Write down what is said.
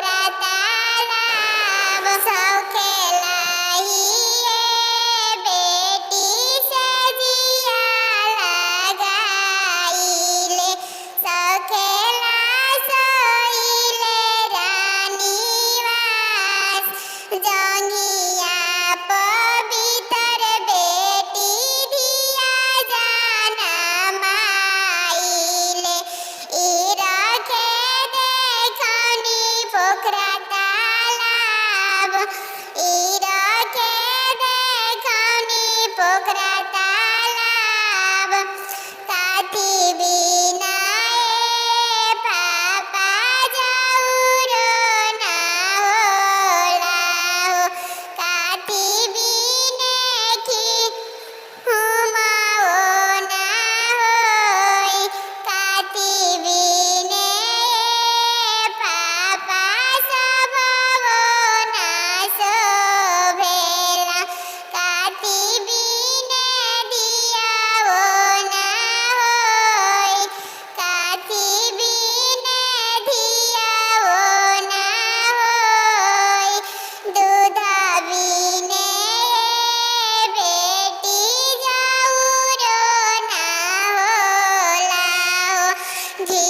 पोखरा तालाब सब खेलाइए बेटी से जिया लगाइले सब खेला सोइले रानीवास जंगिया पवित्र बेटी दिया जाना माइले ई रखे देखनी पोखरा तालाब ई रखे देखनी पोखरा तालाब काठी बिना ए पापा जाऊरो ना होला हो काठी बिने की हुमाओ ना होई काठी बिने पापा सबवो ना शोभेला काठी बिने दियाओ ना होई काठी बिने दियाओ ना होई दूध बिने बेटी जाऊरो ना होला हो घी